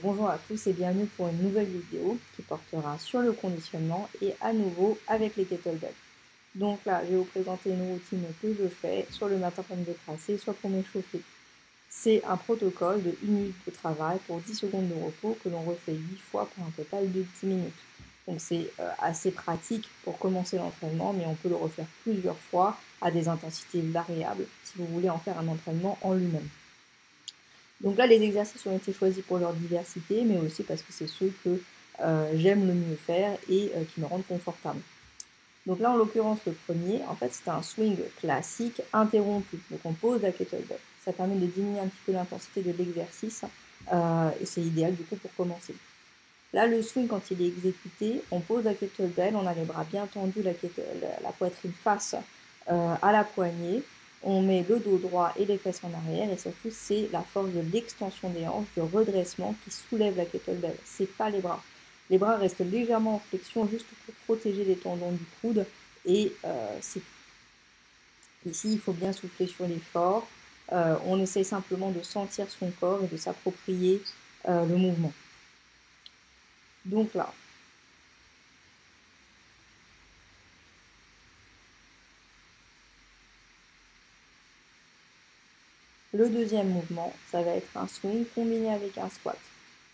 Bonjour à tous et bienvenue pour une nouvelle vidéo qui portera sur le conditionnement et à nouveau avec les kettlebells. Donc là, je vais vous présenter une routine que je fais sur le matin pour me décrasser, soit pour m'échauffer. C'est un protocole de 1 minute de travail pour 10 secondes de repos que l'on refait 8 fois pour un total de 10 minutes. Donc c'est assez pratique pour commencer l'entraînement, mais on peut le refaire plusieurs fois à des intensités variables si vous voulez en faire un entraînement en lui-même. Donc là, les exercices ont été choisis pour leur diversité, mais aussi parce que c'est ceux que j'aime le mieux faire et qui me rendent confortable. Donc là, en l'occurrence, le premier, en fait, c'est un swing classique interrompu. Donc on pose la kettlebell. Ça permet de diminuer un petit peu l'intensité de l'exercice et c'est idéal du coup pour commencer. Là, le swing, quand il est exécuté, on pose la kettlebell, on a les bras bien tendus, la poitrine face à la poignée. On met le dos droit et les fesses en arrière et surtout, c'est la force de l'extension des hanches, du redressement qui soulève la kettlebell. C'est pas les bras. Les bras restent légèrement en flexion juste pour protéger les tendons du coude et ici, il faut bien souffler sur l'effort. On essaye simplement de sentir son corps et de s'approprier le mouvement. Donc là, le deuxième mouvement, ça va être un swing combiné avec un squat.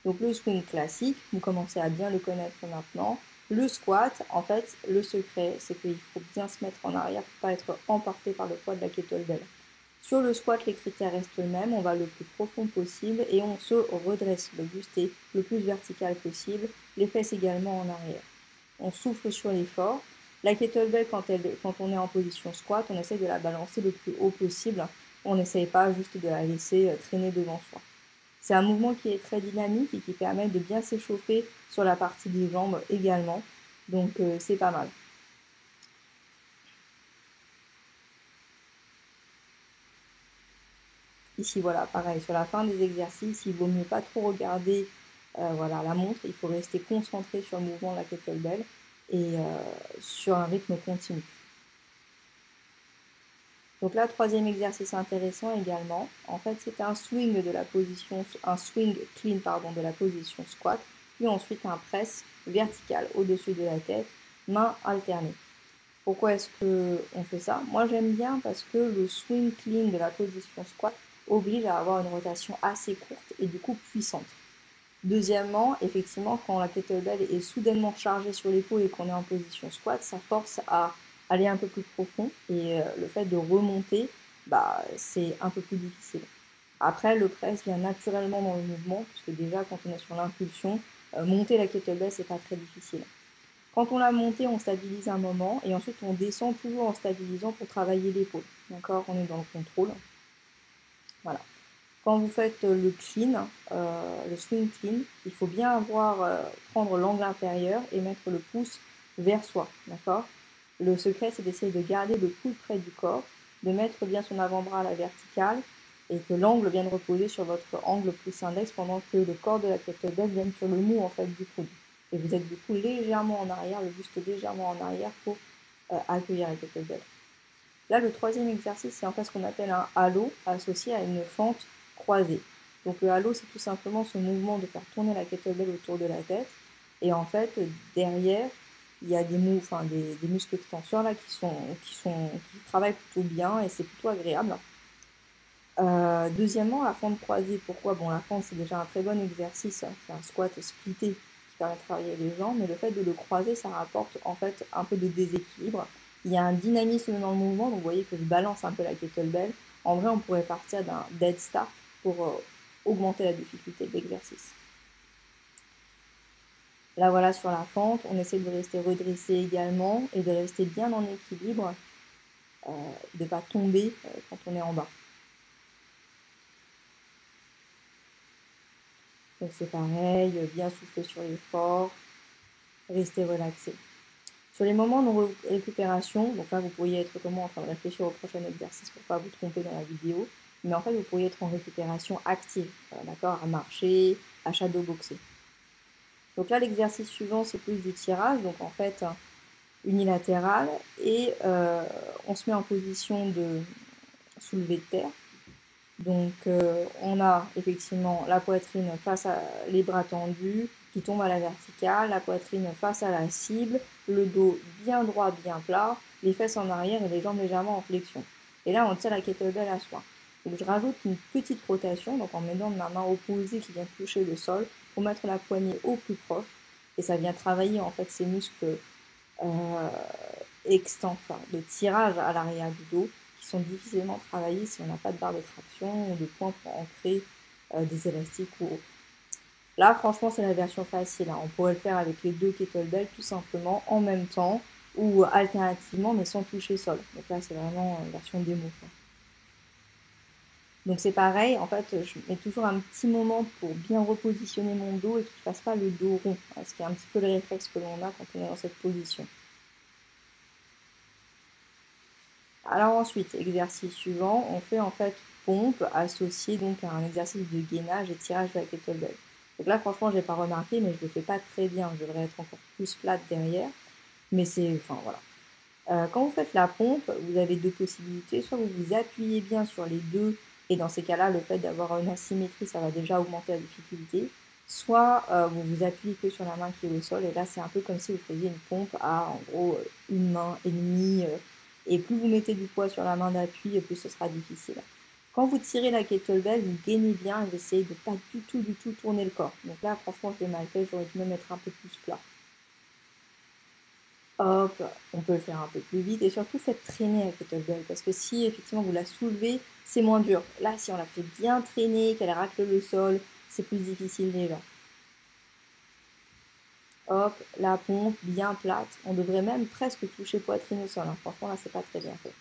Donc le swing classique, vous commencez à bien le connaître maintenant. Le squat, en fait, le secret, c'est qu'il faut bien se mettre en arrière pour pas être emporté par le poids de la kettlebell. Sur le squat, les critères restent les mêmes, on va le plus profond possible et on se redresse. Le buste est le plus vertical possible, les fesses également en arrière. On souffle sur l'effort. La kettlebell, quand on est en position squat, on essaie de la balancer le plus haut possible. On n'essaye pas juste de la laisser traîner devant soi. C'est un mouvement qui est très dynamique et qui permet de bien s'échauffer sur la partie des jambes également. Donc c'est pas mal. Ici, voilà, pareil, sur la fin des exercices, il vaut mieux pas trop regarder voilà, la montre. Il faut rester concentré sur le mouvement de la kettlebell et sur un rythme continu. Donc là, troisième exercice intéressant également. En fait, c'est un swing clean de la position squat, puis ensuite un press vertical au-dessus de la tête, main alternée. Pourquoi est-ce qu'on fait ça? Moi, j'aime bien parce que le swing clean de la position squat oblige à avoir une rotation assez courte et du coup puissante. Deuxièmement, effectivement, quand la kettlebell est soudainement chargée sur l'épaule et qu'on est en position squat, ça force à aller un peu plus profond et le fait de remonter, c'est un peu plus difficile. Après, le press vient naturellement dans le mouvement, puisque déjà quand on est sur l'impulsion, monter la kettlebell, c'est pas très difficile. Quand on l'a montée, on stabilise un moment et ensuite on descend toujours en stabilisant pour travailler l'épaule. D'accord? On est dans le contrôle. Voilà. Quand vous faites le clean, le swing clean, il faut bien prendre l'angle intérieur et mettre le pouce vers soi, d'accord? Le secret, c'est d'essayer de garder le coude près du corps, de mettre bien son avant-bras à la verticale et que l'angle vienne reposer sur votre angle pouce index pendant que le corps de la kettlebell vienne sur le mou en fait du coude. Et vous êtes du coup légèrement en arrière, le buste légèrement en arrière pour accueillir la kettlebell. Là, le troisième exercice, c'est en fait ce qu'on appelle un halo associé à une fente croisée. Donc le halo, c'est tout simplement ce mouvement de faire tourner la kettlebell autour de la tête. Et en fait, derrière, il y a des muscles extenseurs là qui travaillent plutôt bien et c'est plutôt agréable. Deuxièmement, la fente croisée. Pourquoi? Bon, la fente, c'est déjà un très bon exercice. C'est un squat splitté qui permet de travailler les jambes, mais le fait de le croiser, ça rapporte en fait un peu de déséquilibre. Il y a un dynamisme dans le mouvement, donc vous voyez que je balance un peu la kettlebell. En vrai, on pourrait partir d'un dead start pour augmenter la difficulté de l'exercice. Là, voilà, sur la fente, on essaie de rester redressé également et de rester bien en équilibre, de ne pas tomber quand on est en bas. Donc c'est pareil, bien souffler sur l'effort, rester relaxé. Sur les moments de récupération, donc là vous pourriez être comme moi en train de réfléchir au prochain exercice pour ne pas vous tromper dans la vidéo, mais en fait vous pourriez être en récupération active, d'accord, à marcher, à shadowboxer. Donc là l'exercice suivant c'est plus du tirage, donc en fait unilatéral, et on se met en position de soulevé de terre. Donc on a effectivement la poitrine face à les bras tendus, qui tombe à la verticale, la poitrine face à la cible, le dos bien droit, bien plat, les fesses en arrière et les jambes légèrement en flexion. Et là, on tient la kettlebell à soi. Donc je rajoute une petite rotation, donc en mettant ma main opposée qui vient toucher le sol, pour mettre la poignée au plus proche. Et ça vient travailler en fait ces muscles euh, enfin, de tirage à l'arrière du dos, qui sont difficilement travaillés si on n'a pas de barre de traction ou de points pour ancrer des élastiques ou autre. Là, franchement, c'est la version facile, hein. On pourrait le faire avec les deux kettlebells tout simplement en même temps ou alternativement, mais sans toucher sol. Donc là, c'est vraiment une version démo, quoi. Donc c'est pareil, en fait, je mets toujours un petit moment pour bien repositionner mon dos et qu'il ne fasse pas le dos rond, hein, ce qui est un petit peu le réflexe que l'on a quand on est dans cette position. Alors ensuite, exercice suivant, on fait en fait pompe associée donc à un exercice de gainage et tirage de la kettlebell. Donc là, franchement, j'ai pas remarqué, mais je le fais pas très bien. Je devrais être encore plus plate derrière. Mais c'est, enfin voilà. Quand vous faites la pompe, vous avez deux possibilités. Soit vous vous appuyez bien sur les deux, et dans ces cas-là, le fait d'avoir une asymétrie, ça va déjà augmenter la difficulté. Soit vous vous appuyez que sur la main qui est au sol, et là, c'est un peu comme si vous faisiez une pompe à, en gros, une main et demie. Et plus vous mettez du poids sur la main d'appui, et plus ce sera difficile. Quand vous tirez la kettlebell, vous gainez bien et vous essayez de pas du tout tourner le corps. Donc là, franchement, je l'ai mal fait, j'aurais dû me mettre un peu plus plat. Hop, on peut le faire un peu plus vite et surtout faites traîner la kettlebell parce que si effectivement vous la soulevez, c'est moins dur. Là, si on la fait bien traîner, qu'elle racle le sol, c'est plus difficile déjà. Hop, la pompe bien plate. On devrait même presque toucher poitrine au sol, hein. Franchement, là, c'est pas très bien fait.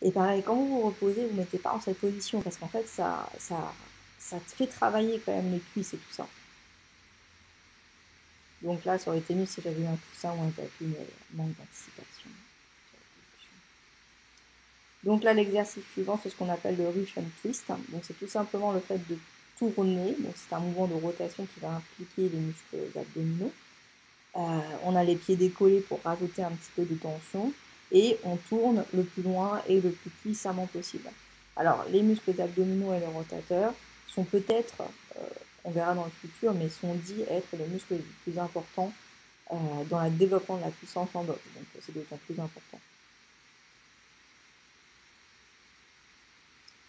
Et pareil, quand vous vous reposez, vous ne mettez pas en cette position parce qu'en fait, ça te fait travailler quand même les cuisses et tout ça. Donc là, ça aurait été mieux si j'avais eu un coussin ou un tapis, mais manque d'anticipation. Donc là, l'exercice suivant, c'est ce qu'on appelle le Russian Twist. Donc c'est tout simplement le fait de tourner. Donc c'est un mouvement de rotation qui va impliquer les muscles abdominaux. On a les pieds décollés pour rajouter un petit peu de tension. Et on tourne le plus loin et le plus puissamment possible. Alors, les muscles abdominaux et les rotateurs sont peut-être, on verra dans le futur, mais sont dits être les muscles les plus importants dans le développement de la puissance en dog. Donc c'est d'autant plus important.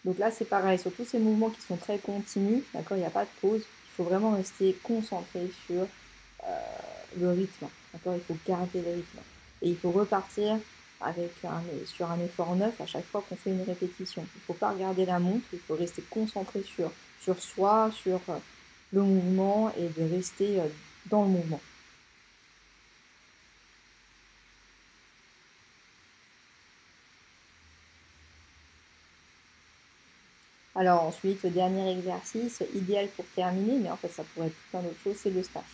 Donc là, c'est pareil, sur tous ces mouvements qui sont très continus, d'accord, il n'y a pas de pause, il faut vraiment rester concentré sur le rythme, d'accord, il faut garder le rythme. Et il faut repartir sur un effort neuf à chaque fois qu'on fait une répétition. Il ne faut pas regarder la montre, il faut rester concentré sur soi, sur le mouvement et de rester dans le mouvement. Alors ensuite, le dernier exercice, idéal pour terminer, mais en fait ça pourrait être plein d'autres choses, c'est le snatch.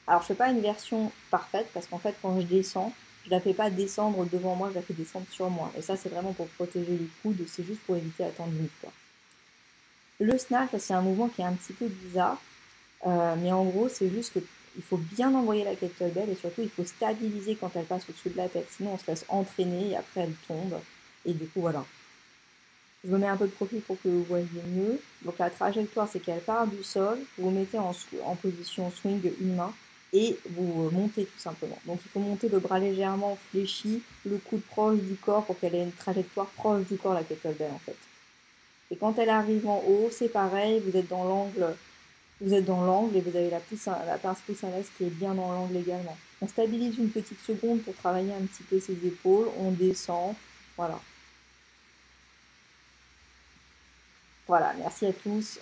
Alors je ne fais pas une version parfaite parce qu'en fait quand je descends, je ne la fais pas descendre devant moi, je la fais descendre sur moi. Et ça c'est vraiment pour protéger les coudes, c'est juste pour éviter la tendinite, quoi. Le snatch, c'est un mouvement qui est un petit peu bizarre, mais en gros c'est juste qu'il faut bien envoyer la kettlebell et surtout il faut stabiliser quand elle passe au-dessus de la tête, sinon on se laisse entraîner et après elle tombe. Et du coup voilà. Je me mets un peu de profil pour que vous voyez mieux. Donc la trajectoire, c'est qu'elle part du sol, vous vous mettez en position swing une main et vous montez tout simplement. Donc il faut monter le bras légèrement fléchi, le coude proche du corps pour qu'elle ait une trajectoire proche du corps, la kettlebell en fait. Et quand elle arrive en haut, c'est pareil, vous êtes dans l'angle et vous avez la pince pouce à l'aise qui est bien dans l'angle également. On stabilise une petite seconde pour travailler un petit peu ses épaules, on descend, voilà. Voilà, merci à tous.